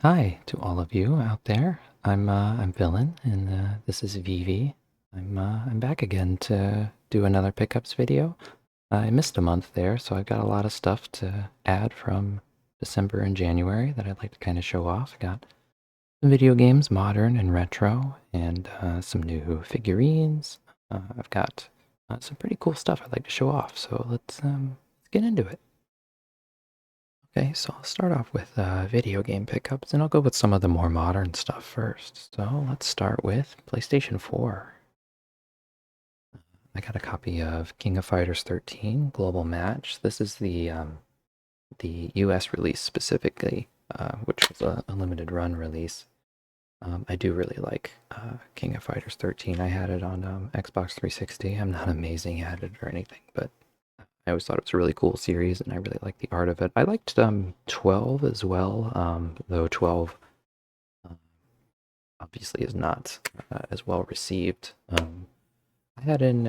Hi to all of you out there. I'm Villain, and this is Vivi. I'm back again to do another pickups video. I missed a month there, so I've got a lot of stuff to add from December and January that I'd like to kind of show off. I got some video games, modern and retro, and some new figurines. I've got some pretty cool stuff I'd like to show off. So let's get into it. Okay, so I'll start off with video game pickups, and I'll go with some of the more modern stuff first. So let's start with PlayStation 4. I got a copy of King of Fighters 13 Global Match. This is the US release specifically, which was a limited run release. I do really like King of Fighters 13. I had it on Xbox 360. I'm not amazing at it or anything, but I always thought it was a really cool series, and I really liked the art of it. I liked 12 as well, though 12 obviously is not as well received. I had in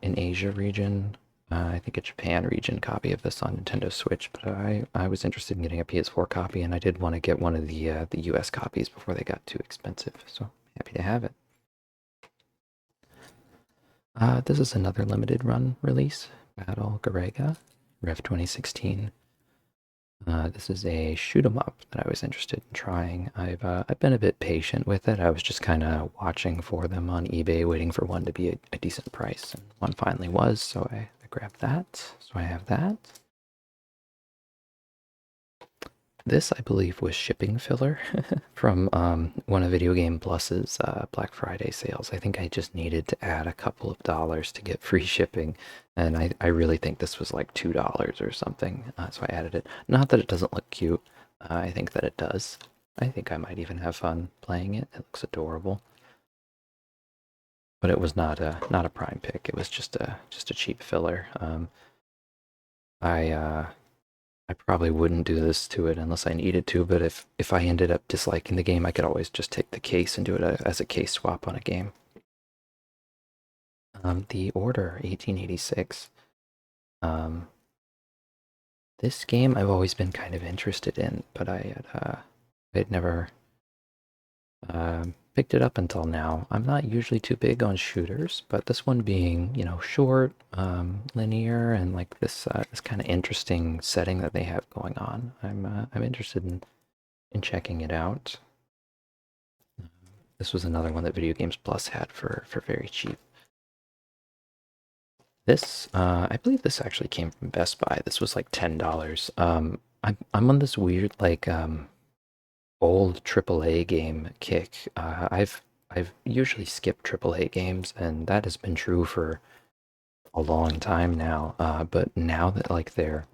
Asia region, I think a Japan region copy of this on Nintendo Switch, but I was interested in getting a PS4 copy, and I did want to get one of the US copies before they got too expensive. So happy to have it. This is another limited run release, Battle Garega, Rev 2016. This is a shoot 'em up that I was interested in trying. I've been a bit patient with it. I was just kind of watching for them on eBay, waiting for one to be a decent price, and one finally was, so I grabbed that. So I have that. This, I believe, was shipping filler from one of Video Game Plus's Black Friday sales. I think I just needed to add a couple of dollars to get free shipping, and I really think this was like $2 or something, so I added it. Not that it doesn't look cute. I think that it does. I think I might even have fun playing it. It looks adorable. But it was not a prime pick. It was just a cheap filler. I I probably wouldn't do this to it unless I needed to, but if I ended up disliking the game, I could always just take the case and do it as a case swap on a game. The Order 1886. Um, this game I've always been kind of interested in, but I'd never picked it up until now. I'm not usually too big on shooters, but this one being, short, linear, and like this kind of interesting setting that they have going on, I'm interested in checking it out. This was another one that Video Games Plus had for very cheap. This, I believe this actually came from Best Buy. This was like $10. I'm on this weird like old AAA game kick. I've usually skipped AAA games, and that has been true for a long time now. But now that like they're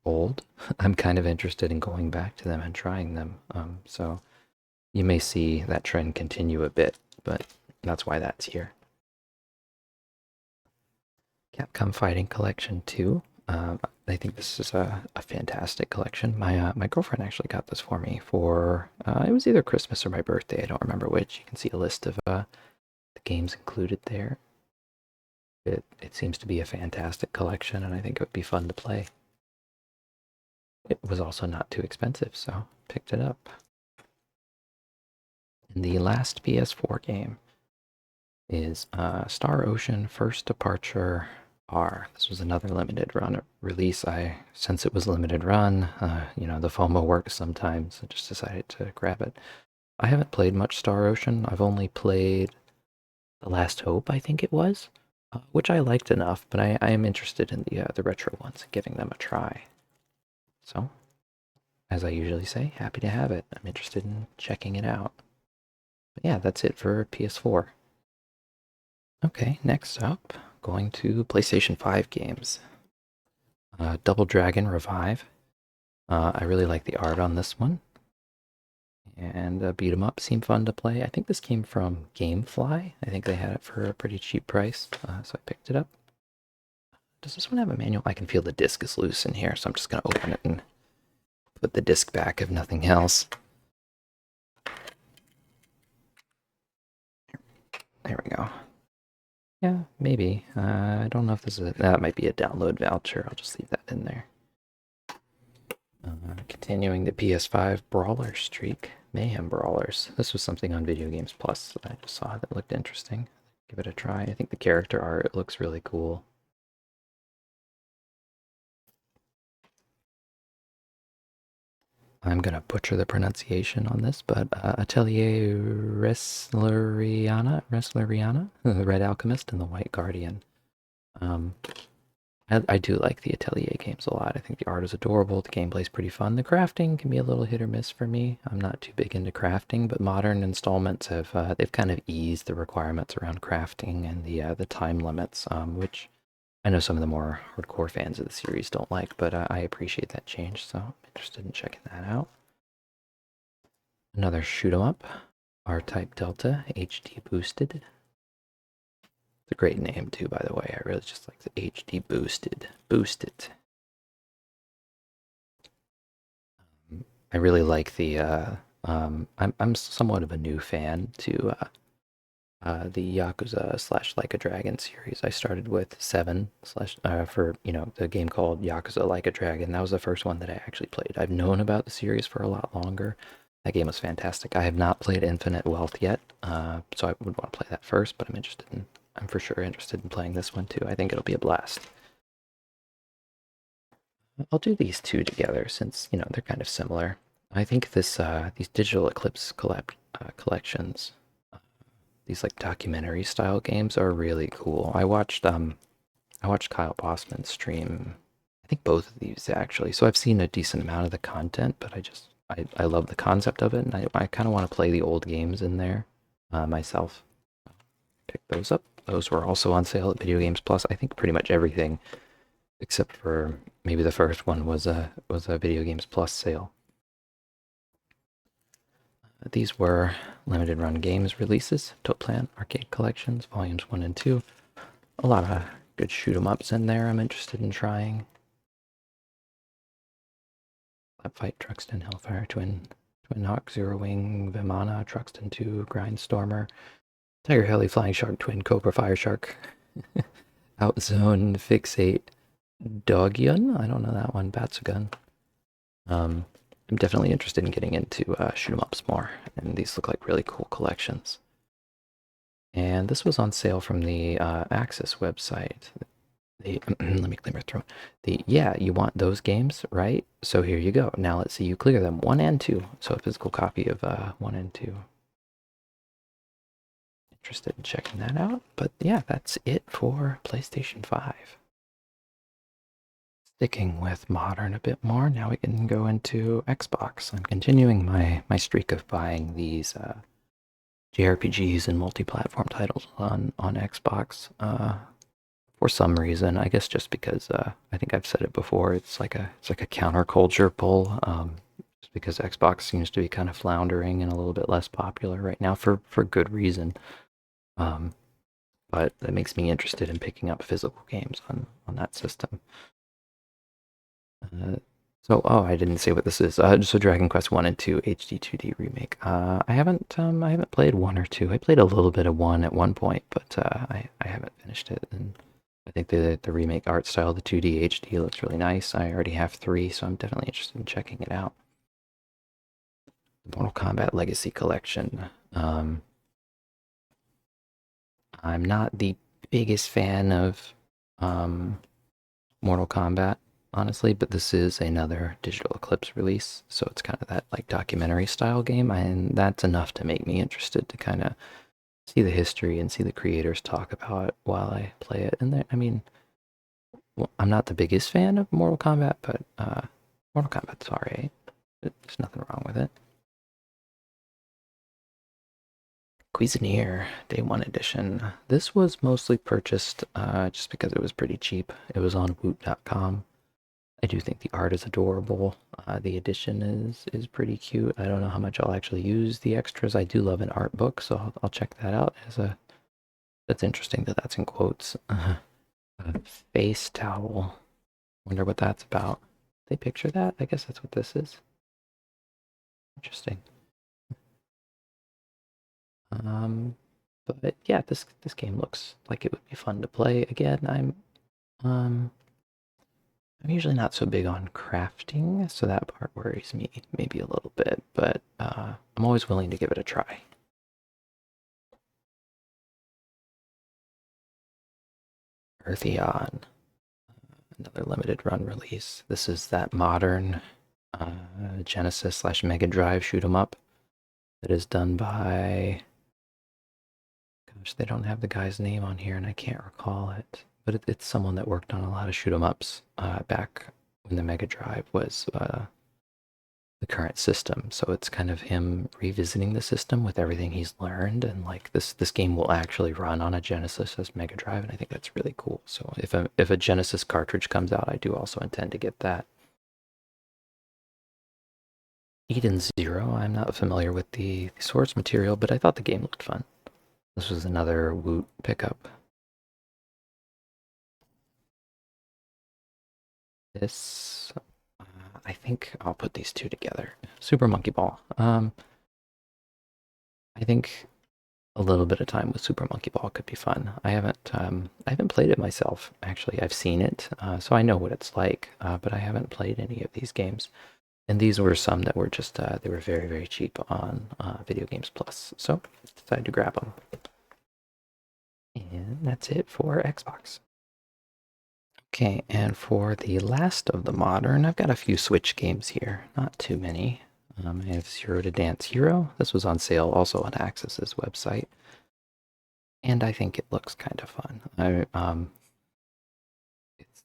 old, I'm kind of interested in going back to them and trying them. So you may see that trend continue a bit, but that's why that's here. Capcom Fighting Collection 2. I think this is a fantastic collection. My girlfriend actually got this for me for it was either Christmas or my birthday. I don't remember which. You can see a list of the games included there. It seems to be a fantastic collection, and I think it would be fun to play. It was also not too expensive, so picked it up. And the last PS4 game is Star Ocean First Departure R. This was another limited run release. Since it was limited run, the FOMO works sometimes. I just decided to grab it. I haven't played much Star Ocean. I've only played The Last Hope, I think it was, which I liked enough, but I am interested in the retro ones and giving them a try. So, as I usually say, happy to have it. I'm interested in checking it out. But yeah, that's it for PS4. Okay, next up, going to PlayStation 5 games. Double Dragon Revive. I really like the art on this one. And beat 'em up seemed fun to play. I think this came from Gamefly. I think they had it for a pretty cheap price, so I picked it up. Does this one have a manual? I can feel the disc is loose in here, so I'm just going to open it and put the disc back if nothing else. There we go. Yeah, maybe. I don't know if this is that might be a download voucher. I'll just leave that in there. Continuing the PS5 brawler streak, Mayhem Brawlers. This was something on Video Games Plus that I just saw that looked interesting. Give it a try. I think the character art looks really cool. I'm gonna butcher the pronunciation on this, but Atelier Wrestleriana, the Red Alchemist and the White Guardian. Um, I do like the Atelier games a lot. I think the art is adorable. The gameplay's pretty fun. The crafting can be a little hit or miss for me. I'm not too big into crafting, but modern installments have they've kind of eased the requirements around crafting and the time limits, which I know some of the more hardcore fans of the series don't like, but I appreciate that change. So I'm interested in checking that out. Another shoot 'em up, R-Type Delta HD boosted. It's a great name too, by the way. I really just like the HD boosted. Boosted. I really like the. I'm somewhat of a new fan to the Yakuza slash Like a Dragon series. I started with 7 slash for the game called Yakuza Like a Dragon. That was the first one that I actually played. I've known about the series for a lot longer. That game was fantastic. I have not played Infinite Wealth yet, so I would want to play that first. But I'm for sure interested in playing this one too. I think it'll be a blast. I'll do these two together since they're kind of similar. I think these digital Eclipse collections, these like documentary style games are really cool. I watched Kyle Bossman stream, I think both of these actually. So I've seen a decent amount of the content, but I love the concept of it, and I kind of want to play the old games in there myself. Pick those up. Those were also on sale at Video Games Plus. I think pretty much everything except for maybe the first one was a Video Games Plus sale. These were limited run games releases, Toplan Arcade Collections, Volumes 1 and 2. A lot of good shoot 'em ups in there I'm interested in trying. Lab Fight, Truxton, Hellfire, Twin Hawk, Zero Wing, Vimana, Truxton 2, Grindstormer, Tiger Heli, Flying Shark, Twin Cobra, Fire Shark, Outzone, Fixate, Dogyun, I don't know that one, Batsugun. I'm definitely interested in getting into shoot 'em ups more, and these look like really cool collections. And this was on sale from the Axis website. Let me clear my throat. Yeah, you want those games, right? So here you go. Now let's see you clear them, 1 and 2. So a physical copy of 1 and 2. Interested in checking that out. But yeah, that's it for PlayStation 5. Sticking with modern a bit more, now we can go into Xbox. I'm continuing my streak of buying these JRPGs and multi-platform titles on Xbox. For some reason, I guess just because I think I've said it before, it's like a counterculture pull. Just because Xbox seems to be kind of floundering and a little bit less popular right now for good reason. But that makes me interested in picking up physical games on that system. I didn't say what this is. So Dragon Quest 1 and 2 HD 2D remake. I haven't played 1 or 2. I played a little bit of 1 at one point, but I haven't finished it. And I think the remake art style, the 2D HD, looks really nice. I already have 3, so I'm definitely interested in checking it out. The Mortal Kombat Legacy Collection. I'm not the biggest fan of Mortal Kombat, honestly, but this is another Digital Eclipse release, so it's kind of that like documentary style game, and that's enough to make me interested to kind of see the history and see the creators talk about it while I play it. And I mean, well, I'm not the biggest fan of Mortal Kombat, but Mortal Kombat's alright. There's nothing wrong with it. Cuisinier Day 1 edition. This was mostly purchased just because it was pretty cheap. It was on woot.com. I do think the art is adorable. The edition is pretty cute. I don't know how much I'll actually use the extras. I do love an art book, so I'll check that out. That's interesting that that's in quotes. A face towel. Wonder what that's about. They picture that? I guess that's what this is. Interesting. But yeah, this game looks like it would be fun to play again. I'm I'm usually not so big on crafting, so that part worries me maybe a little bit, but I'm always willing to give it a try. Eartheon, another limited run release. This is that modern Genesis slash Mega Drive shoot 'em up that is done by, gosh, they don't have the guy's name on here and I can't recall it, but it's someone that worked on a lot of shoot 'em ups back when the Mega Drive was the current system. So it's kind of him revisiting the system with everything he's learned, and like this game will actually run on a Genesis as Mega Drive, and I think that's really cool. So if a Genesis cartridge comes out, I do also intend to get that. Eden Zero, I'm not familiar with the source material, but I thought the game looked fun. This was another Woot pickup. This, I think I'll put these two together. Super Monkey Ball. I think a little bit of time with Super Monkey Ball could be fun. I haven't played it myself. Actually, I've seen it, so I know what it's like. But I haven't played any of these games. And these were some that were just they were very, very cheap on Video Games Plus. So decided to grab them. And that's it for Xbox. Okay, and for the last of the modern, I've got a few Switch games here. Not too many. I have Zero to Dance Hero. This was on sale also on Axis's website. And I think it looks kind of fun. It's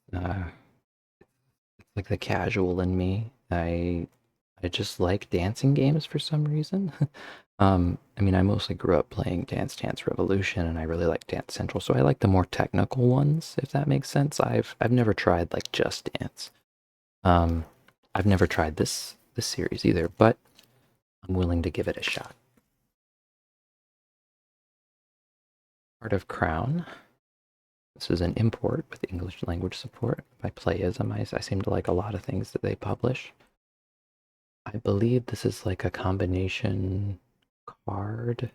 like the casual in me. I just like dancing games for some reason. I mean, I mostly grew up playing Dance Dance Revolution, and I really like Dance Central, so I like the more technical ones, if that makes sense. I've never tried like Just Dance. Um, I've never tried this series either, but I'm willing to give it a shot. Part of Crown. This is an import with English language support by Playism. I seem to like a lot of things that they publish. I believe this is like a combination card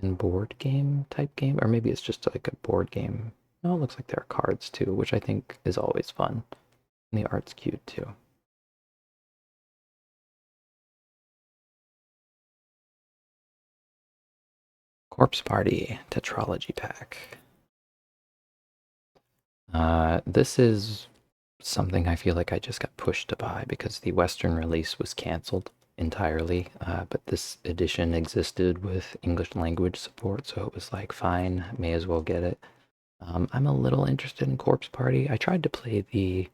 and board game type game, or maybe it's just like a board game. No, it looks like there are cards too, which I think is always fun. And the art's cute too. Corpse Party Tetralogy Pack. This is something I feel like I just got pushed to buy because the Western release was canceled entirely, but this edition existed with English language support, so it was like, fine, may as well get it. I'm a little interested in Corpse Party. I tried to play the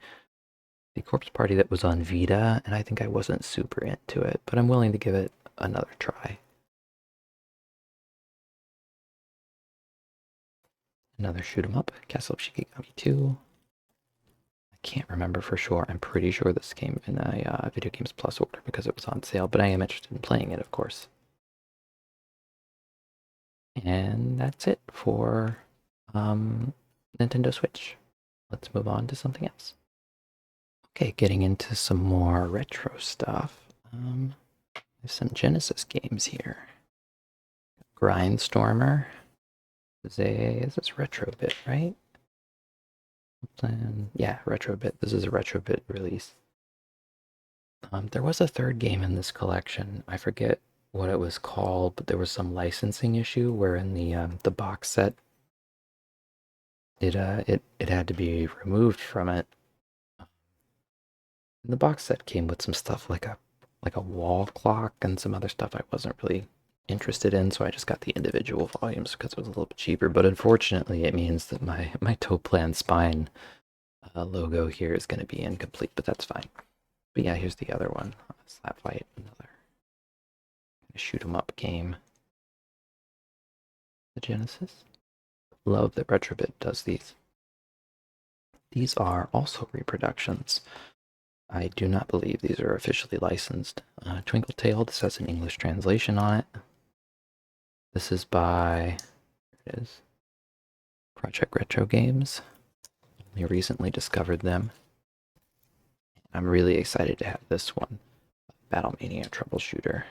Corpse Party that was on Vita, and I think I wasn't super into it, but I'm willing to give it another try. Another shoot 'em up, Castle of Shikigami 2. I can't remember for sure. I'm pretty sure this came in a Video Games Plus order because it was on sale, but I am interested in playing it, of course. And that's it for Nintendo Switch. Let's move on to something else. Okay, getting into some more retro stuff. There's some Genesis games here. Grindstormer is this Retrobit, right? Yeah, Retrobit. This is a Retrobit release. There was a third game in this collection. I forget what it was called, but there was some licensing issue where in the box set it had to be removed from it. The box set came with some stuff like a wall clock and some other stuff I wasn't really interested in, so I just got the individual volumes because it was a little bit cheaper. But unfortunately, it means that my Toplan Spine logo here is going to be incomplete, but that's fine. But yeah, here's the other one, Slap Fight, another shoot 'em up game. The Genesis. Love that Retrobit does these. These are also reproductions. I do not believe these are officially licensed. Twinkle Tail, this has an English translation on it. This is by, here it is, Project Retro Games. We recently discovered them. I'm really excited to have this one, Battlemania Troubleshooter.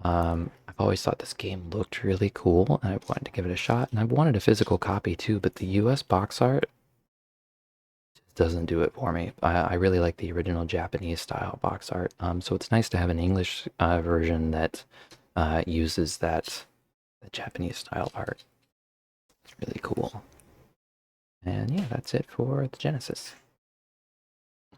I've always thought this game looked really cool, and I wanted to give it a shot, and I wanted a physical copy too, but the US box art doesn't do it for me. I really like the original Japanese style box art. So it's nice to have an English version that uses the Japanese style art. It's really cool. And yeah, that's it for the Genesis.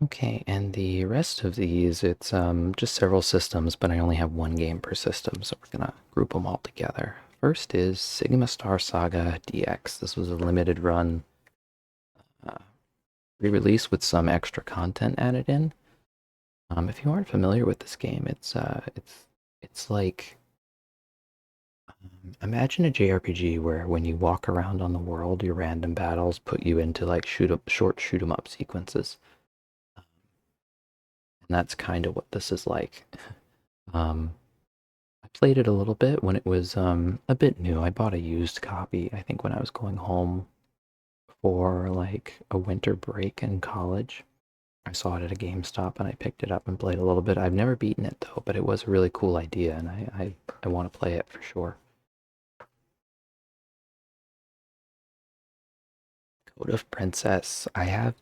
Okay, and the rest of these, it's just several systems, but I only have one game per system, so we're gonna group them all together. First is Sigma Star Saga DX. This was a limited run uh, re-release with some extra content added in. If you aren't familiar with this game, it's like imagine a JRPG where when you walk around on the world, your random battles put you into like short shoot 'em up sequences, and that's kind of what this is like. Um, I played it a little bit when it was a bit new. I bought a used copy, I think, when I was going home for like a winter break in college. I saw it at a GameStop and I picked it up and played a little bit. I've never beaten it though, but it was a really cool idea and I want to play it for sure. Code of Princess. I have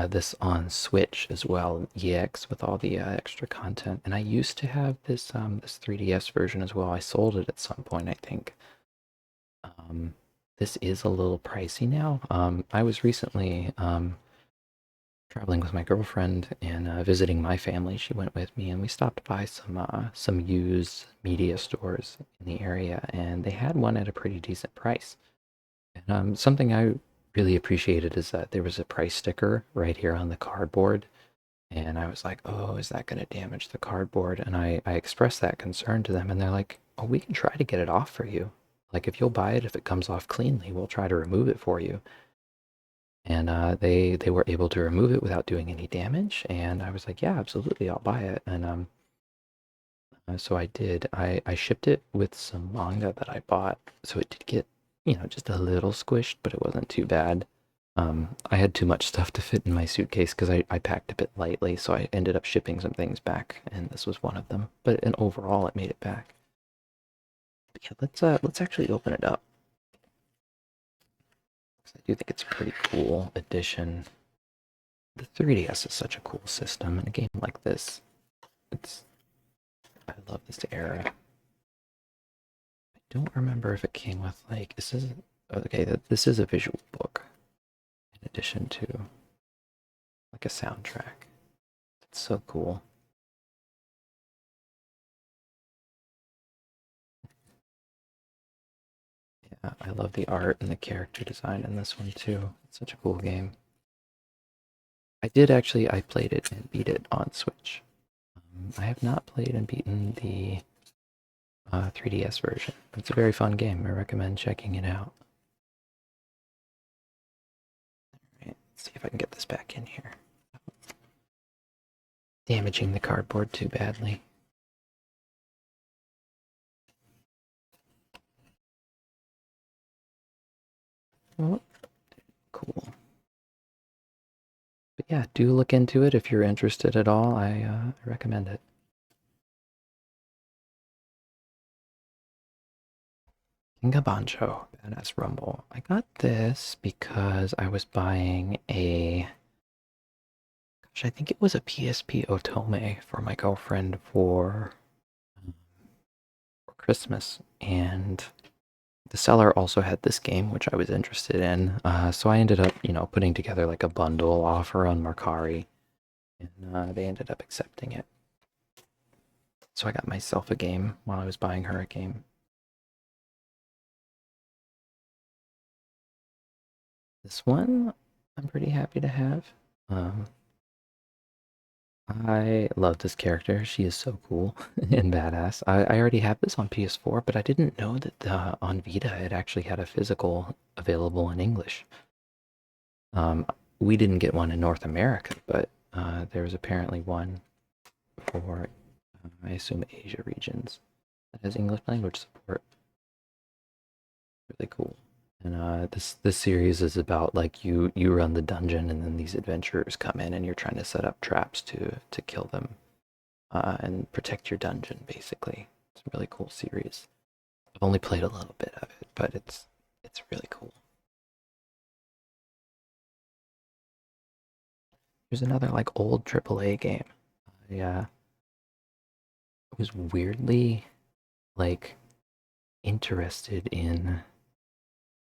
this on Switch as well, EX with all the extra content. And I used to have this 3DS version as well. I sold it at some point, I think. Um, this is a little pricey now. I was recently traveling with my girlfriend and visiting my family. She went with me, and we stopped by some used media stores in the area, and they had one at a pretty decent price. And something I really appreciated is that there was a price sticker right here on the cardboard, and I was like, "Oh, is that going to damage the cardboard?" And I expressed that concern to them, and they're like, "Oh, we can try to get it off for you. Like if you'll buy it, if it comes off cleanly, we'll try to remove it for you." And they were able to remove it without doing any damage, and I was like, yeah, absolutely, I'll buy it. And so I did. I shipped it with some manga that I bought, so it did get, just a little squished, but it wasn't too bad. I had too much stuff to fit in my suitcase because I packed a bit lightly, so I ended up shipping some things back, and this was one of them. But and overall, it made it back. But yeah, let's actually open it up. I do think it's a pretty cool addition. The 3DS is such a cool system, and a game like this, it's I love this era. I don't remember if it came with like this is okay. This is a visual book in addition to like a soundtrack. It's so cool. Yeah, I love the art and the character design in this one too. It's such a cool game. I played it and beat it on Switch. I have not played and beaten the 3DS version. It's a very fun game. I recommend checking it out. Right, let's see if I can get this back in here. Damaging the cardboard too badly. Oh, cool. But yeah, do look into it if you're interested at all. I recommend it. Ginga Bancho, Badass Rumble. I got this because I was buying gosh, I think it was a PSP Otome for my girlfriend for Christmas, and the seller also had this game, which I was interested in. So I ended up, putting together like a bundle offer on Mercari, and they ended up accepting it. So I got myself a game while I was buying her a game. This one I'm pretty happy to have. Um, I love this character. She is so cool and badass. I already have this on PS4, but I didn't know that on Vita it actually had a physical available in English. We didn't get one in North America, but there was apparently one for, I assume, Asia regions that has English language support. Really cool. And this series is about like you run the dungeon, and then these adventurers come in, and you're trying to set up traps to kill them and protect your dungeon. Basically, it's a really cool series. I've only played a little bit of it, but it's really cool. Here's another like old AAA game. I was weirdly like interested in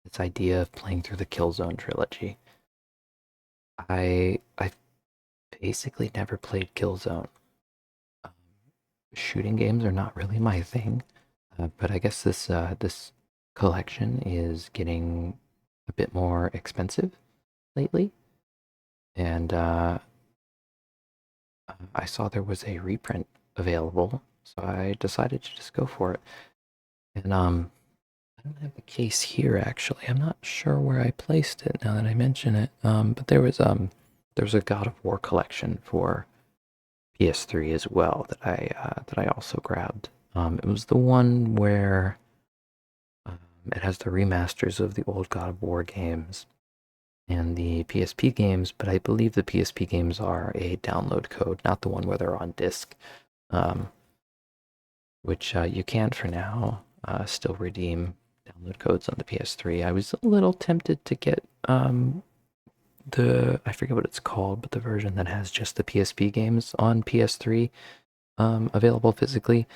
this idea of playing through the Killzone trilogy. I basically never played Killzone. Um, Shooting games are not really my thing, but I guess this collection is getting a bit more expensive lately, and I saw there was a reprint available, so I decided to just go for it. And I don't have the case here actually. I'm not sure where I placed it now that I mention it. But there was a God of War collection for PS3 as well that I also grabbed. It was the one where it has the remasters of the old God of War games and the PSP games, but I believe the PSP games are a download code, not the one where they're on disc, um, which you can for now still redeem download codes on the PS3. I was a little tempted to get I forget what it's called, but the version that has just the PSP games on PS3 available physically.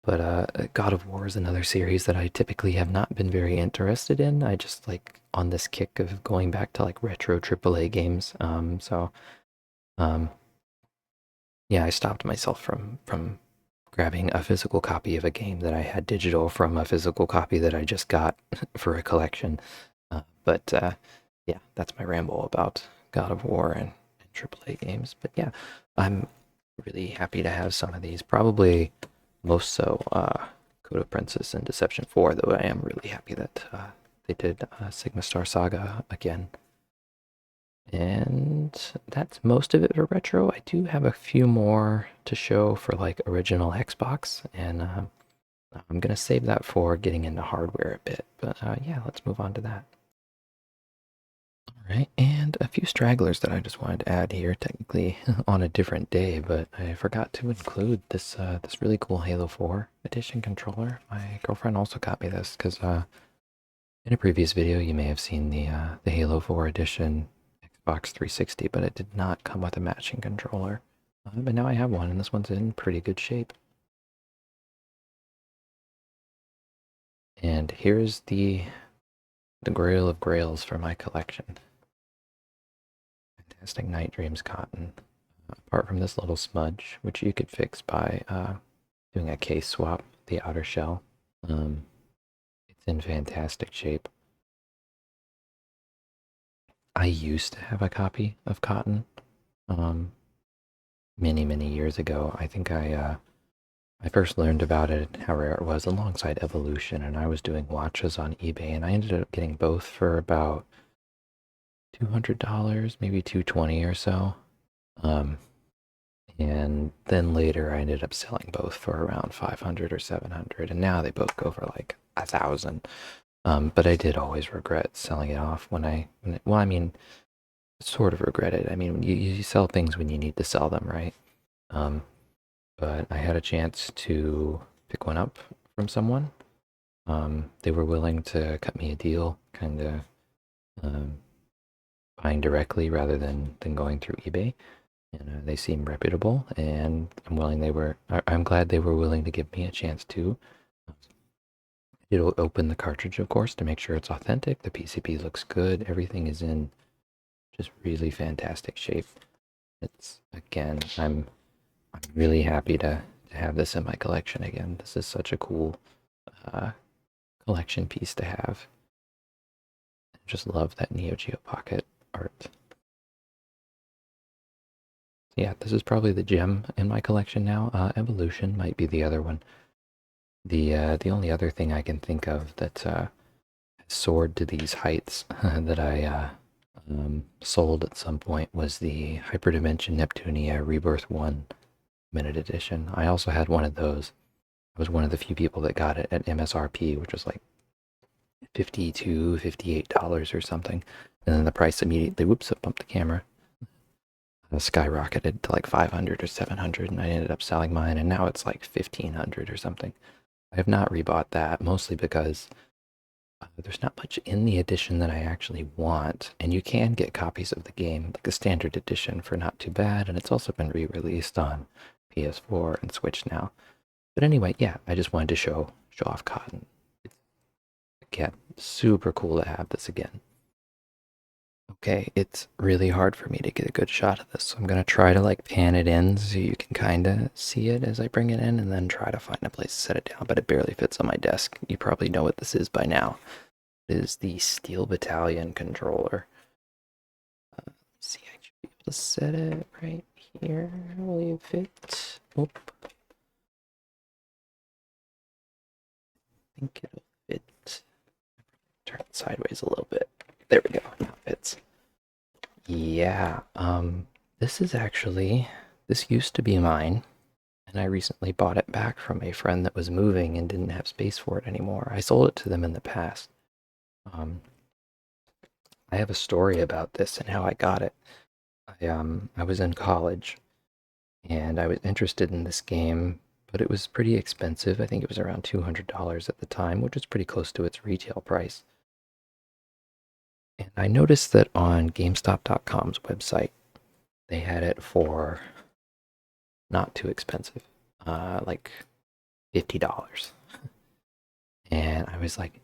But God of War is another series that I typically have not been very interested in. I just like on this kick of going back to like retro AAA games. Um, yeah, I stopped myself from grabbing a physical copy of a game that I had digital from a physical copy that I just got for a collection. But yeah, that's my ramble about God of War and AAA games. But yeah, I'm really happy to have some of these. Probably most so Code of Princess and Deception 4, though I am really happy that they did Sigma Star Saga again. And that's most of it for retro. I do have a few more to show for like original Xbox, and I'm gonna save that for getting into hardware a bit. But yeah, let's move on to that. All right, and a few stragglers that I just wanted to add here, technically on a different day, but I forgot to include this really cool Halo 4 edition controller. My girlfriend also got me this because in a previous video you may have seen the Halo 4 edition Xbox 360, but it did not come with a matching controller. But now I have one, and this one's in pretty good shape. And here's the grail of grails for my collection. Fantastic Night Dreams cotton. Apart from this little smudge, which you could fix by doing a case swap, the outer shell. It's in fantastic shape. I used to have a copy of cotton many years ago. I think I first learned about it, how rare it was, alongside Evolution, and I was doing watches on eBay, and I ended up getting both for about $200, maybe $220 or so. And then later I ended up selling both for around 500 or 700, and now they both go for like 1,000. But I did always regret selling it off well, I mean, sort of regret it. I mean, you sell things when you need to sell them, right? But I had a chance to pick one up from someone. They were willing to cut me a deal, kind of buying directly rather than going through eBay. And they seem reputable, and I'm glad they were willing to give me a chance to. It'll open the cartridge, of course, to make sure it's authentic. The PCB looks good. Everything is in just really fantastic shape. It's, again, I'm really happy to have this in my collection again. This is such a cool collection piece to have. I just love that Neo Geo Pocket art. Yeah, this is probably the gem in my collection now. Evolution might be the other one. The only other thing I can think of that has soared to these heights that I sold at some point was the Hyperdimension Neptunia Rebirth 1 Minute Edition. I also had one of those. I was one of the few people that got it at MSRP, which was like $52, $58 or something. And then the price immediately, whoops, I bumped the camera, skyrocketed to like 500 or 700, and I ended up selling mine, and now it's like 1,500 or something. I have not rebought that, mostly because There's not much in the edition that I actually want, and you can get copies of the game, like the standard edition, for not too bad, and it's also been re-released on PS4 and Switch now. But anyway, yeah, I just wanted to show off Cotton. It's, again, super cool to have this again. Okay, it's really hard for me to get a good shot of this, so I'm gonna try to like pan it in so you can kind of see it as I bring it in, and then try to find a place to set it down, but it barely fits on my desk. You probably know what this is by now. It is the Steel Battalion controller. Let's see, I should be able to set it right here. Will you fit? Oop. I think it'll fit. Turn it sideways a little bit. There we go. Now it fits. Yeah, this is actually, this used to be mine, and I recently bought it back from a friend that was moving and didn't have space for it anymore. I sold it to them in the past. I have a story about this and how I got it. I was in college, and I was interested in this game, but it was pretty expensive. I think it was around $200 at the time, which is pretty close to its retail price. And I noticed that on GameStop.com's website, they had it for not too expensive, like $50. And I was like,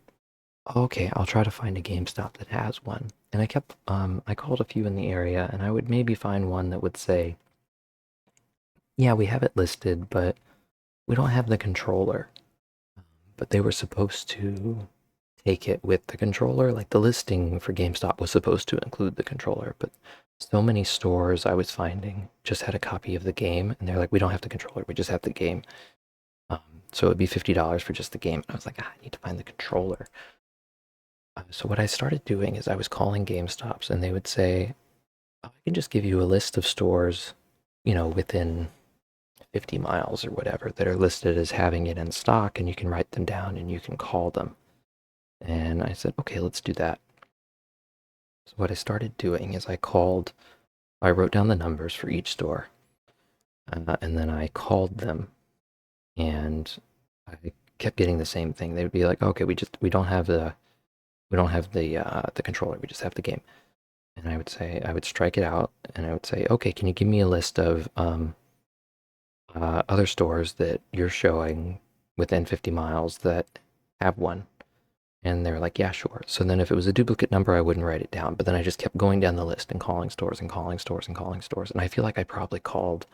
okay, I'll try to find a GameStop that has one. And I called a few in the area, and I would maybe find one that would say, yeah, we have it listed, but we don't have the controller. But they were supposed to take it with the controller. Like the listing for GameStop was supposed to include the controller, but so many stores I was finding just had a copy of the game, and they're like, we don't have the controller, we just have the game. So it'd be $50 for just the game. And I was like, I need to find the controller. So what I started doing is I was calling GameStops, and they would say, oh, I can just give you a list of stores, within 50 miles or whatever that are listed as having it in stock, and you can write them down and you can call them. And I said, okay, let's do that. So what I started doing is I wrote down the numbers for each store, and then I called them, and I kept getting the same thing. They would be like, okay, we don't have the controller, we just have the game. And I would strike it out, and I would say, okay, can you give me a list of other stores that you're showing within 50 miles that have one? And they were like, yeah, sure. So then if it was a duplicate number, I wouldn't write it down. But then I just kept going down the list and calling stores and calling stores and calling stores. And I feel like I probably called,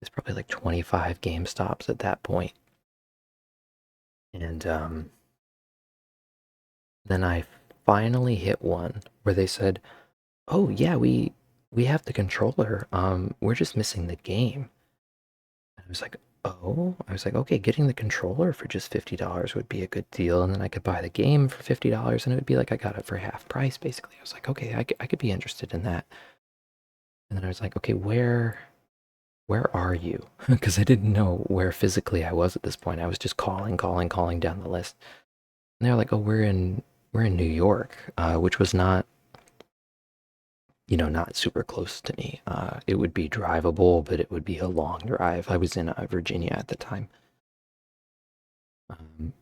it's probably like 25 GameStops at that point. And then I finally hit one where they said, oh yeah, we have the controller. We're just missing the game. And I was like, oh, I was like, okay, getting the controller for just $50 would be a good deal, and then I could buy the game for $50, and it would be like I got it for half price, basically. I was like, okay, I could be interested in that. And then I was like, okay, where are you? Because I didn't know where physically I was at this point. I was just calling down the list. And they're like, oh, we're in New York, which was not, not super close to me. It would be drivable, but it would be a long drive. I was in Virginia at the time. And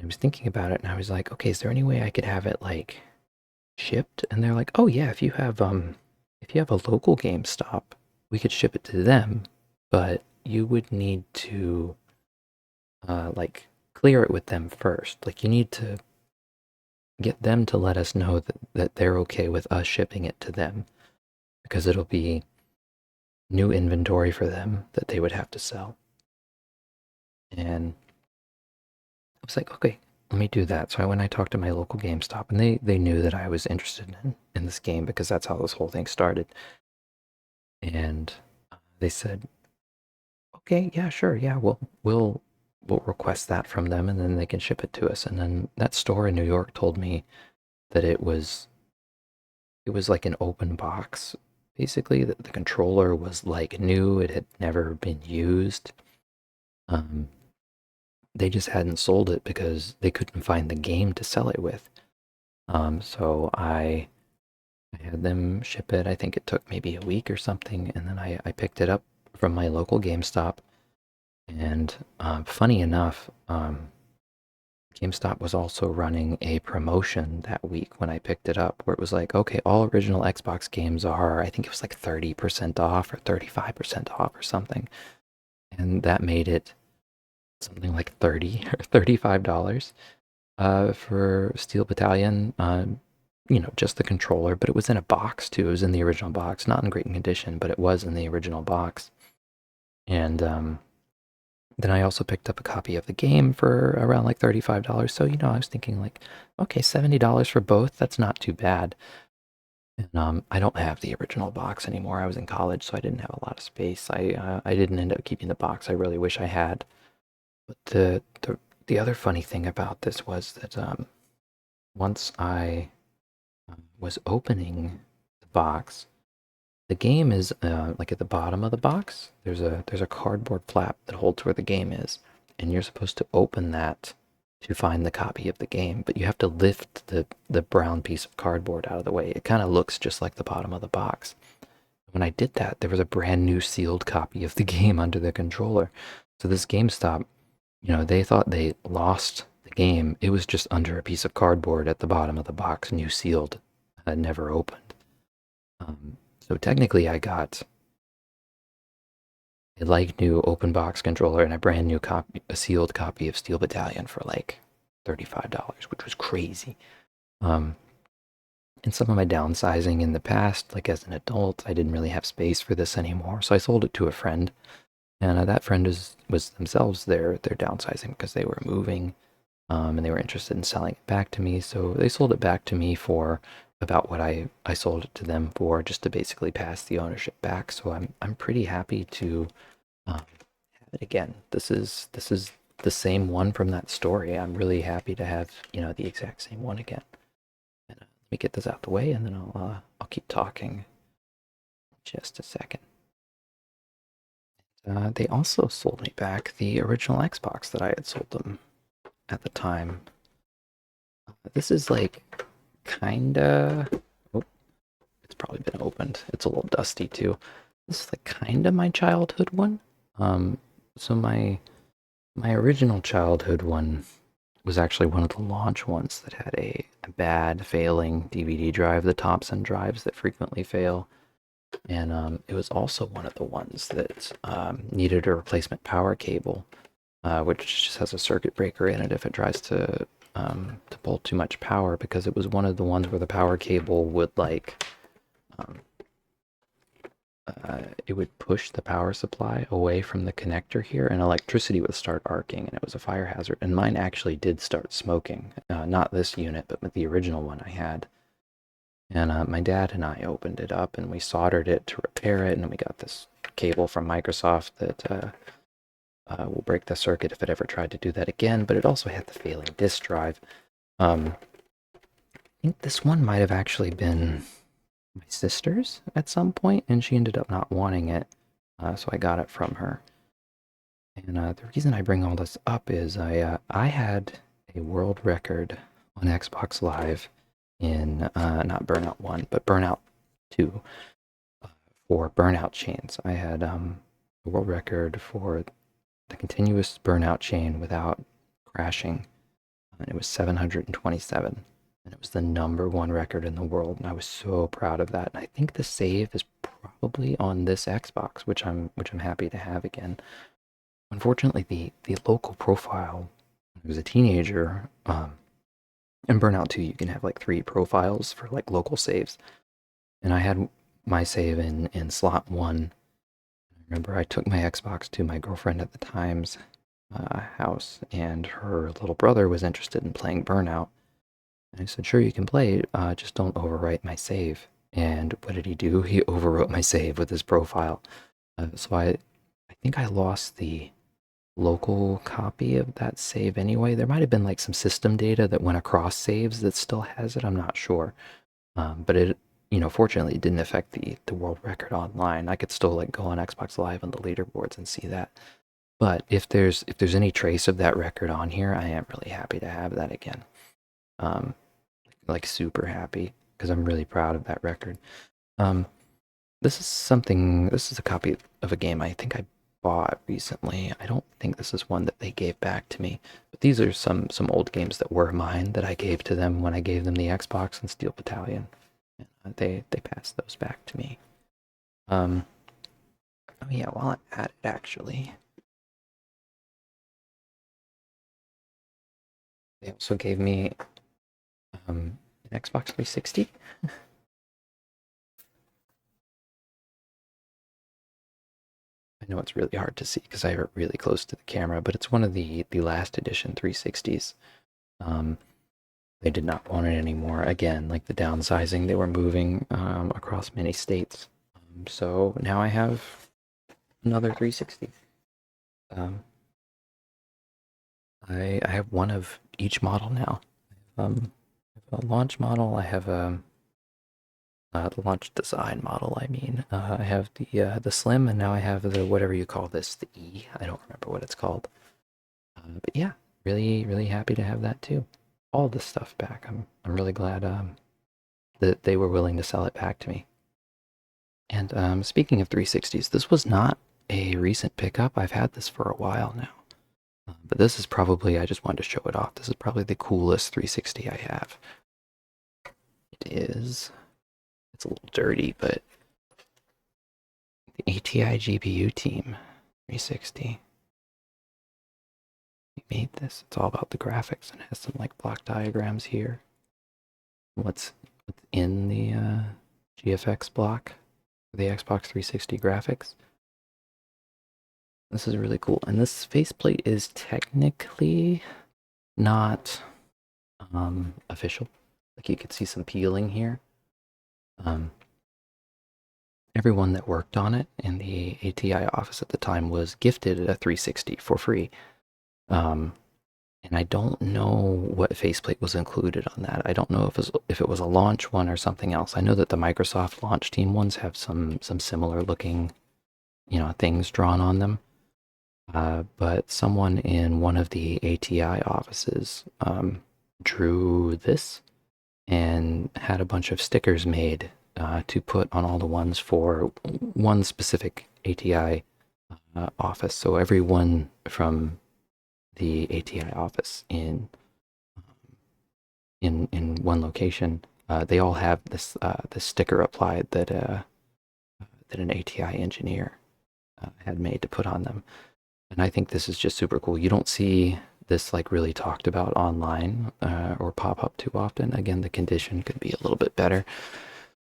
I was thinking about it, and I was like, okay, is there any way I could have it like shipped? And they're like, oh yeah, if you have a local GameStop, we could ship it to them, but you would need to like clear it with them first. Like you need to get them to let us know that they're okay with us shipping it to them, because it'll be new inventory for them that they would have to sell. And I was like, okay, let me do that. So when I talked to my local GameStop, and they knew that I was interested in this game because that's how this whole thing started. And they said, okay, yeah, sure, yeah, we'll request that from them, and then they can ship it to us. And then that store in New York told me that it was like an open box, basically, that the controller was like new, it had never been used. Um, they just hadn't sold it because they couldn't find the game to sell it with. So I had them ship it. I think it took maybe a week or something, and then I picked it up from my local GameStop. And funny enough, GameStop was also running a promotion that week when I picked it up, where it was like, okay, all original Xbox games are, I think it was like 30% off or 35% off or something. And that made it something like 30 or $35 for Steel Battalion. Just the controller, but it was in a box too. It was in the original box, not in great condition, but it was in the original box. And then I also picked up a copy of the game for around like $35. So, I was thinking like, okay, $70 for both. That's not too bad. And I don't have the original box anymore. I was in college, so I didn't have a lot of space. I didn't end up keeping the box. I really wish I had. But the other funny thing about this was that once I was opening the box, the game is like at the bottom of the box. There's a cardboard flap that holds where the game is, and you're supposed to open that to find the copy of the game. But you have to lift the brown piece of cardboard out of the way. It kind of looks just like the bottom of the box. When I did that, there was a brand new sealed copy of the game under the controller. So this GameStop, they thought they lost the game. It was just under a piece of cardboard at the bottom of the box, new sealed, never opened. So technically, I got a like new open box controller and a brand new copy, a sealed copy of Steel Battalion for like $35, which was crazy. Um, and some of my downsizing in the past, like as an adult, I didn't really have space for this anymore, so I sold it to a friend. And that friend was themselves they're downsizing because they were moving, and they were interested in selling it back to me. So they sold it back to me for about what I sold it to them for, just to basically pass the ownership back. So I'm pretty happy to have it again. This is the same one from that story. I'm really happy to have the exact same one again. And, let me get this out the way, and then I'll keep talking just a second. They also sold me back the original Xbox that I had sold them at the time. This is like kinda. Oh, it's probably been opened. It's a little dusty too. This is like kinda my childhood one. So my original childhood one was actually one of the launch ones that had a bad failing DVD drive, the Thompson drives that frequently fail. And it was also one of the ones that needed a replacement power cable, which just has a circuit breaker in it if it tries to pull too much power, because it was one of the ones where the power cable would um, it would push the power supply away from the connector here, and electricity would start arcing, and it was a fire hazard. And mine actually did start smoking, not this unit, but with the original one I had. And my dad and I opened it up and we soldered it to repair it, and we got this cable from Microsoft that will break the circuit if it ever tried to do that again. But it also had the failing disk drive. I think this one might have actually been my sister's at some point, and she ended up not wanting it, so I got it from her. And the reason I bring all this up is I had a world record on Xbox Live in not Burnout 1, but Burnout 2 for burnout chains. I had a world record for the continuous burnout chain without crashing, and it was 727. And it was the #1 record in the world, and I was so proud of that. And I think the save is probably on this Xbox, which I'm happy to have again. Unfortunately, the local profile, when I was a teenager, in Burnout 2, you can have like 3 profiles for like local saves. And I had my save in slot 1. I remember I took my Xbox to my girlfriend at the time's house, and her little brother was interested in playing Burnout. And I said, sure, you can play, just don't overwrite my save. And what did he do? He overwrote my save with his profile. So I think I lost the local copy of that save anyway. There might have been like some system data that went across saves that still has it. I'm not sure. But it, fortunately, it didn't affect the world record online. I could still like go on Xbox Live on the leaderboards and see that. But if there's any trace of that record on here, I am really happy to have that again. Like super happy, because I'm really proud of that record. This is a copy of a game I think I bought recently. I don't think this is one that they gave back to me, but these are some old games that were mine that I gave to them when I gave them the Xbox and Steel Battalion. They passed those back to me. Oh yeah, while I'm at it, actually, they also gave me an Xbox 360. I know it's really hard to see because I have it really close to the camera, but it's one of the last edition 360s. They did not want it anymore. Again, like the downsizing, they were moving across many states. So now I have another 360. Um, I have one of each model now. I have a launch model. I have the launch design model. I mean, I have the slim, and now I have the whatever you call this, the E. I don't remember what it's called. But yeah, really happy to have that too. All this stuff back. I'm really glad that they were willing to sell it back to me. And speaking of 360s, this was not a recent pickup. I've had this for a while now. But this is probably, I just wanted to show it off. This is probably the coolest 360 I have. It is, it's a little dirty, but the ATI GPU team 360. We made this. It's all about the graphics and it has some like block diagrams here. What's in the GFX block, the Xbox 360 graphics. This is really cool. And this faceplate is technically not official. Like you could see some peeling here. Everyone that worked on it in the ATI office at the time was gifted a 360 for free. And I don't know what faceplate was included on that. I don't know if it was a launch one or something else. I know that the Microsoft launch team ones have some similar looking, things drawn on them. But someone in one of the ATI offices drew this and had a bunch of stickers made to put on all the ones for one specific ATI office. So everyone from the ATI office in one location, they all have this sticker applied that an ATI engineer had made to put on them. And I think this is just super cool. You don't see this like really talked about online or pop up too often. Again, the condition could be a little bit better.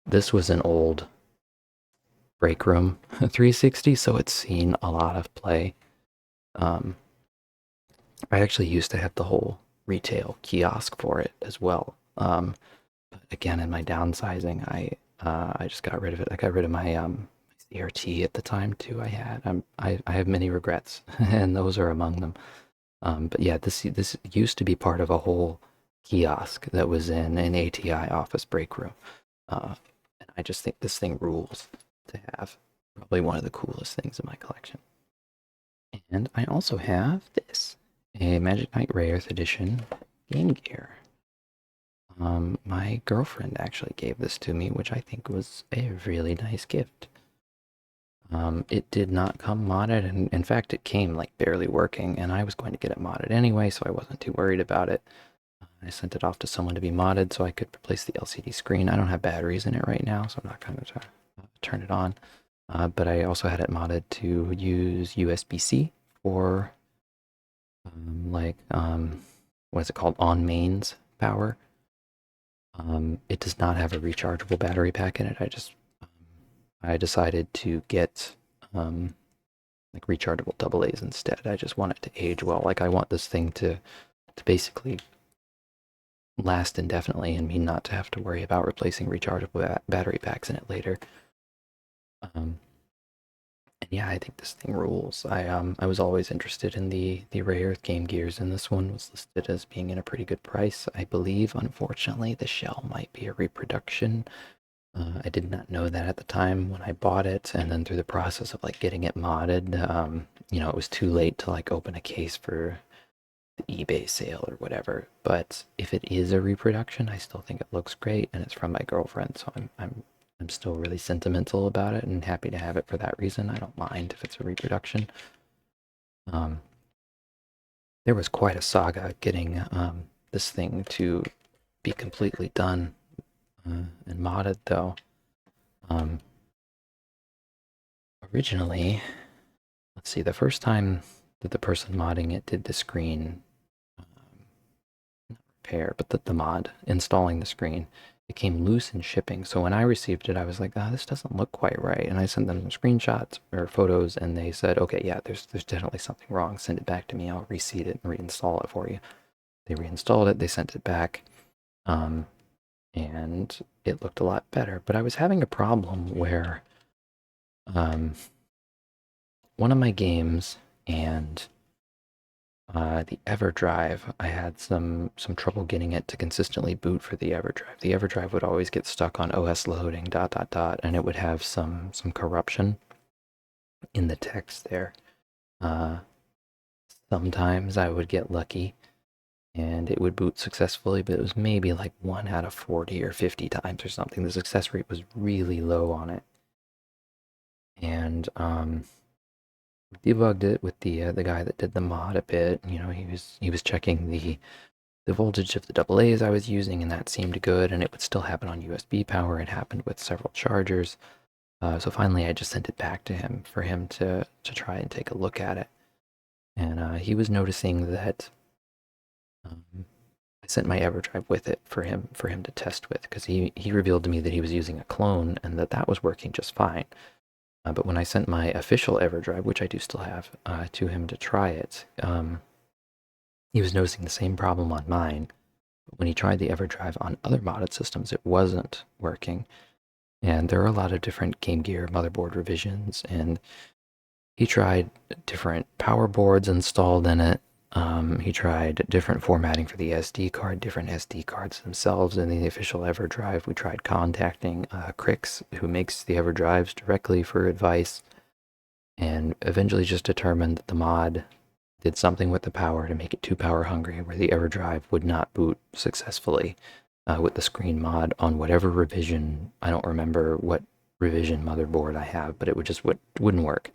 This was an old break room 360, so it's seen a lot of play. I actually used to have the whole retail kiosk for it as well. But again, in my downsizing, I just got rid of it. I got rid of my CRT at the time too. I have many regrets, and those are among them. But yeah, this used to be part of a whole kiosk that was in an ATI office break room. And I just think this thing rules to have. Probably one of the coolest things in my collection. And I also have this, a Magic Knight Rare Edition Game Gear. My girlfriend actually gave this to me, which I think was a really nice gift. It did not come modded, and in fact, it came like barely working, and I was going to get it modded anyway, so I wasn't too worried about it. I sent it off to someone to be modded so I could replace the LCD screen. I don't have batteries in it right now, so I'm not going to turn it on. But I also had it modded to use USB-C for what is it called? On mains power. It does not have a rechargeable battery pack in it. I decided to get like rechargeable AA's instead. I just want it to age well. Like I want this thing to basically last indefinitely and me not to have to worry about replacing rechargeable battery packs in it later. And yeah, I think this thing rules. I was always interested in the rare Game Gears, and this one was listed as being in a pretty good price. I believe, unfortunately, the shell might be a reproduction. I did not know that at the time when I bought it, and then through the process of like getting it modded, it was too late to like open a case for the eBay sale or whatever. But if it is a reproduction, I still think it looks great, and it's from my girlfriend, so I'm I'm still really sentimental about it and happy to have it for that reason. I don't mind if it's a reproduction. There was quite a saga getting this thing to be completely done and modded, though. Originally, let's see, the first time that the person modding it did the screen not repair, but the mod installing the screen, it came loose in shipping. So when I received it, I was like, this doesn't look quite right. And I sent them some screenshots or photos, and they said, okay, yeah, there's definitely something wrong. Send it back to me. I'll reseed it and reinstall it for you. They reinstalled it. They sent it back. And it looked a lot better. But I was having a problem where one of my games and the EverDrive, I had some trouble getting it to consistently boot for the EverDrive. The EverDrive would always get stuck on OS loading ... and it would have some corruption in the text there. Sometimes I would get lucky and it would boot successfully, but it was maybe like 1 out of 40 or 50 times or something. The success rate was really low on it. And debugged it with the guy that did the mod a bit. You know, he was checking the voltage of the AA's I was using, and that seemed good, and it would still happen on USB power. It happened with several chargers. So finally, I just sent it back to him for him to try and take a look at it. And he was noticing that I sent my EverDrive with it for him to test with, because he revealed to me that he was using a clone and that was working just fine. But when I sent my official EverDrive, which I do still have, to him to try it, he was noticing the same problem on mine. But when he tried the EverDrive on other modded systems, it wasn't working. And there are a lot of different Game Gear motherboard revisions, and he tried different power boards installed in it. He tried different formatting for the SD card, different SD cards themselves in the official EverDrive. We tried contacting Crix, who makes the EverDrives, directly for advice, and eventually just determined that the mod did something with the power to make it too power hungry, where the EverDrive would not boot successfully with the screen mod on whatever revision. I don't remember what revision motherboard I have, but it wouldn't work.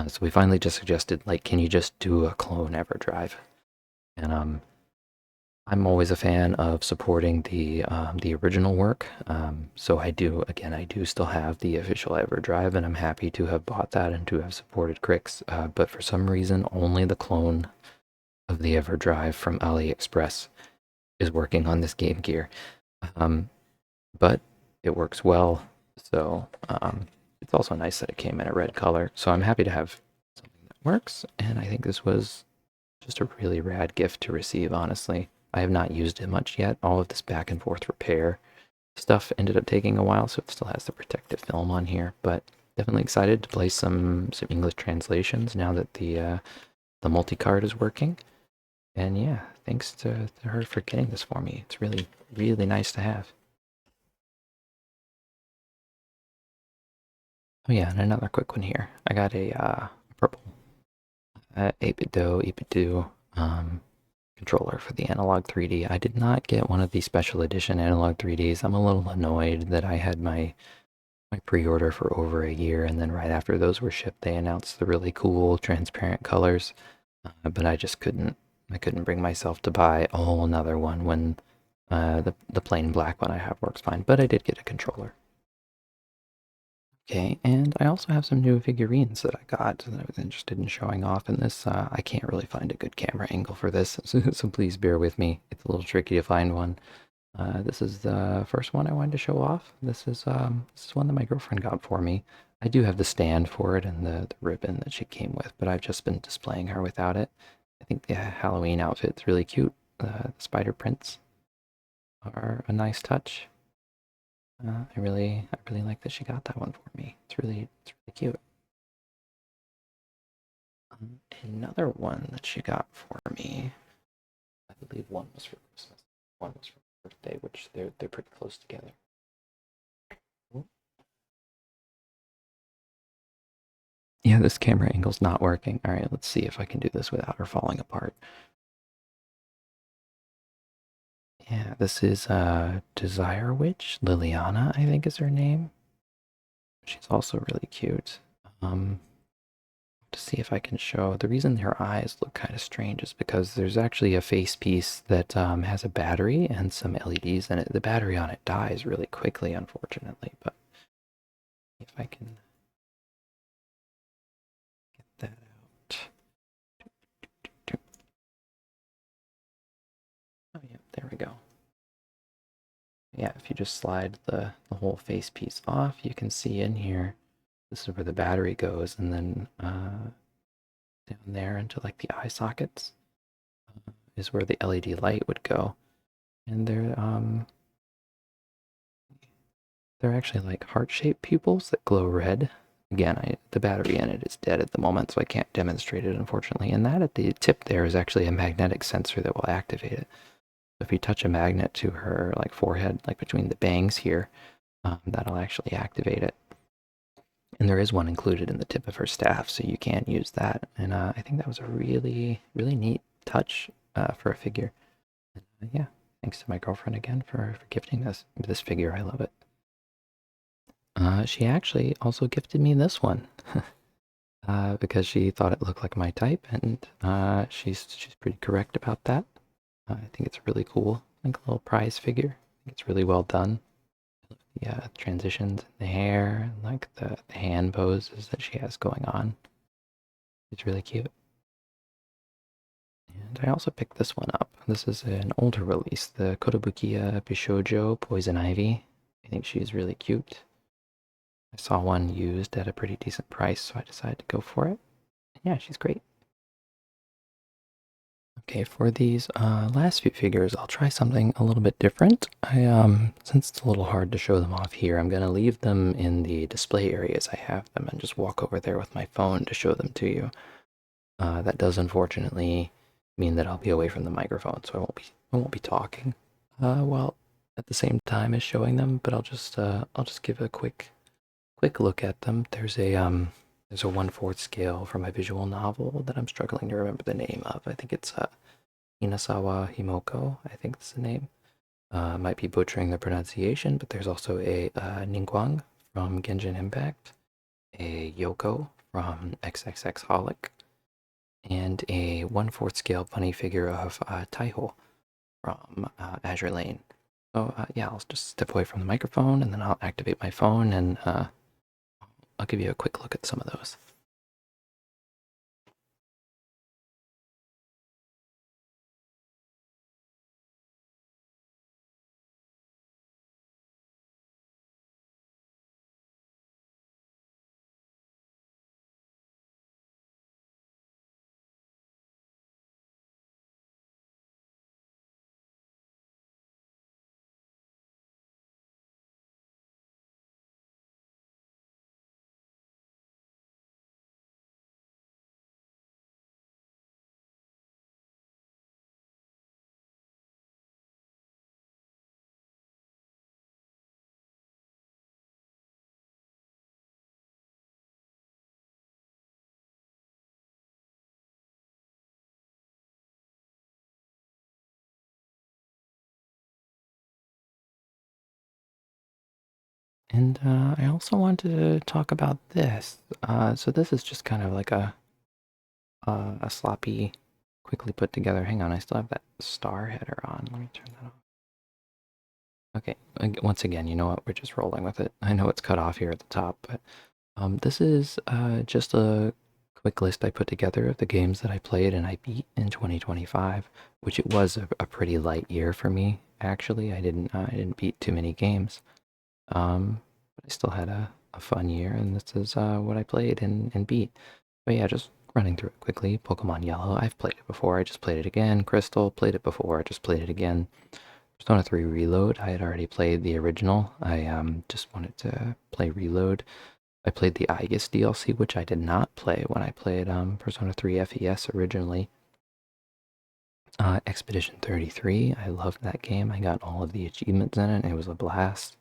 So we finally just suggested, like, can you just do a clone EverDrive? And I'm always a fan of supporting the original work. So I do still have the official EverDrive, and I'm happy to have bought that and to have supported Crix. But for some reason, only the clone of the EverDrive from AliExpress is working on this Game Gear. But it works well, so it's also nice that it came in a red color. So I'm happy to have something that works, and I think this was just a really rad gift to receive, honestly. I have not used it much yet. All of this back and forth repair stuff ended up taking a while, so it still has the protective film on here, but definitely excited to play some English translations now that the multi-card is working. And yeah, thanks to her for getting this for me. It's really, really nice to have. Oh yeah, and another quick one here. I got a purple 8-bit controller for the Analog 3D. I did not get one of the special edition Analog 3Ds. I'm a little annoyed that I had my pre-order for over a year, and then right after those were shipped, they announced the really cool transparent colors. But I just couldn't bring myself to buy a whole another one when the plain black one I have works fine. But I did get a controller. Okay, and I also have some new figurines that I got that I was interested in showing off in this. I can't really find a good camera angle for this, so please bear with me. It's a little tricky to find one. This is the first one I wanted to show off. This is one that my girlfriend got for me. I do have the stand for it and the ribbon that she came with, but I've just been displaying her without it. I think the Halloween outfit's really cute. The spider prints are a nice touch. I really like that she got that one for me. It's really cute. Another one that she got for me, I believe one was for Christmas, one was for birthday, which they're pretty close together. Yeah, this camera angle's not working. All right, let's see if I can do this without her falling apart. Yeah, this is Desire Witch. Liliana, I think is her name. She's also really cute. To see if I can show. The reason her eyes look kind of strange is because there's actually a face piece that has a battery and some LEDs in it. The battery on it dies really quickly, unfortunately, but if I can get that out. Oh, yeah, there we go. Yeah, if you just slide the whole face piece off, you can see in here, this is where the battery goes, and then down there into like the eye sockets is where the LED light would go. And they're actually like heart-shaped pupils that glow red. Again, the battery in it is dead at the moment, so I can't demonstrate it, unfortunately. And that at the tip there is actually a magnetic sensor that will activate it. So if you touch a magnet to her like forehead, like between the bangs here, that'll actually activate it. And there is one included in the tip of her staff, so you can use that. And I think that was a really, really neat touch for a figure. Yeah, thanks to my girlfriend again for gifting this figure. I love it. She actually also gifted me this one because she thought it looked like my type, and she's pretty correct about that. I think it's really cool, like a little prize figure. I think it's really well done. Yeah, transitions in the hair, and like the hand poses that she has going on. It's really cute. And I also picked this one up. This is an older release, the Kotobukiya Bishoujo Poison Ivy. I think she's really cute. I saw one used at a pretty decent price, so I decided to go for it. And yeah, she's great. Okay, for these last few figures, I'll try something a little bit different. Since it's a little hard to show them off here, I'm gonna leave them in the display areas I have them and just walk over there with my phone to show them to you. That does unfortunately mean that I'll be away from the microphone, so I won't be talking. Well, at the same time as showing them, but I'll just give a quick look at them. There's a 1/4 scale from a visual novel that I'm struggling to remember the name of. I think it's Inasawa Himoko, I think that's the name. Might be butchering the pronunciation, but there's also a Ningguang from Genshin Impact, a Yoko from XXX Holic, and a 1/4 scale bunny figure of Taiho from Azure Lane. So yeah, I'll just step away from the microphone and then I'll activate my phone and I'll give you a quick look at some of those. And I also wanted to talk about this. So this is just kind of like a sloppy, quickly put together. Hang on, I still have that star header on. Let me turn that off. Okay, once again, you know what? We're just rolling with it. I know it's cut off here at the top, but this is just a quick list I put together of the games that I played and I beat in 2025, which it was a pretty light year for me. Actually, I didn't beat too many games. But I still had a fun year, and this is what I played and beat. But yeah, just running through it quickly. Pokemon Yellow, I've played it before. I just played it again. Crystal, played it before. I just played it again. Persona 3 Reload, I had already played the original. I just wanted to play Reload. I played the Aegis DLC, which I did not play when I played Persona 3 FES originally. Expedition 33, I loved that game. I got all of the achievements in it. It was a blast.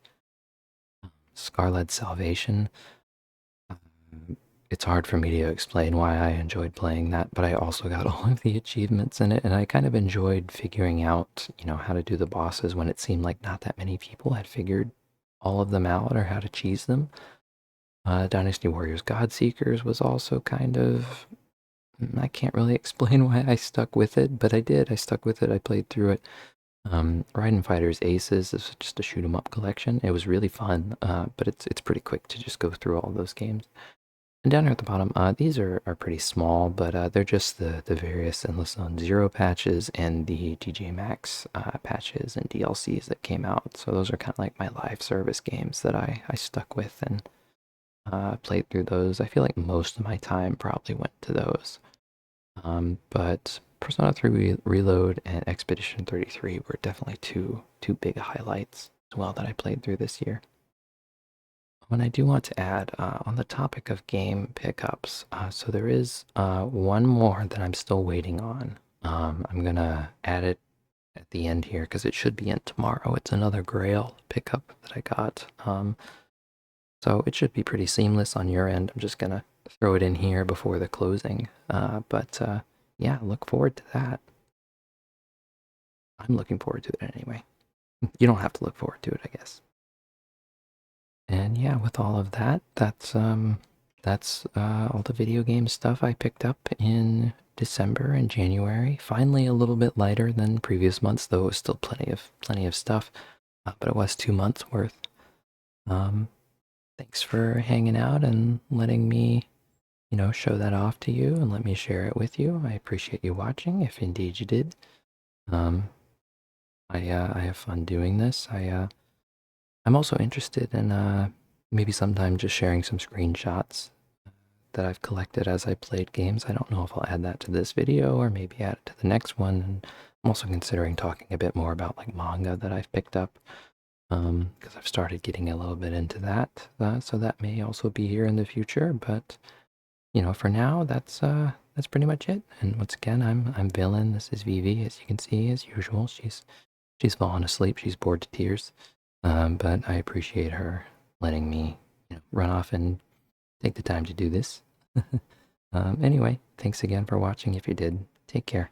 Scarlet Salvation. it's hard for me to explain why I enjoyed playing that, but I also got all of the achievements in it, and I kind of enjoyed figuring out, how to do the bosses when it seemed like not that many people had figured all of them out or how to cheese them. Dynasty Warriors God Seekers was also kind of, I can't really explain why I stuck with it, but I did. I stuck with it. I played through it. Raiden Fighters Aces is just a shoot 'em up collection. It was really fun, but it's pretty quick to just go through all those games. And down here at the bottom, these are pretty small, but they're just the various Endless Zone Zero patches and the DJ Max patches and DLCs that came out. So those are kind of like my live service games that I stuck with and played through those. I feel like most of my time probably went to those. But Persona 3 Reload and Expedition 33 were definitely two big highlights as well that I played through this year. And I do want to add on the topic of game pickups, so there is one more that I'm still waiting on. I'm gonna add it at the end here because it should be in tomorrow. It's another Grail pickup that I got. So it should be pretty seamless on your end. I'm just gonna throw it in here before the closing. But yeah, look forward to that. I'm looking forward to it anyway. You don't have to look forward to it, I guess. And yeah, with all of that, that's all the video game stuff I picked up in December and January. Finally, a little bit lighter than previous months, though it was still plenty of stuff. But it was 2 months worth. Thanks for hanging out and letting me, show that off to you and let me share it with you. I appreciate you watching, if indeed you did. Um, I have fun doing this. I'm also interested in maybe sometime just sharing some screenshots that I've collected as I played games. I don't know if I'll add that to this video or maybe add it to the next one. And I'm also considering talking a bit more about like manga that I've picked up because I've started getting a little bit into that. So that may also be here in the future. But for now, that's pretty much it. And once again, I'm Villain. This is Vivi, as you can see, as usual. She's fallen asleep. She's bored to tears. But I appreciate her letting me run off and take the time to do this. Anyway, thanks again for watching if you did. Take care.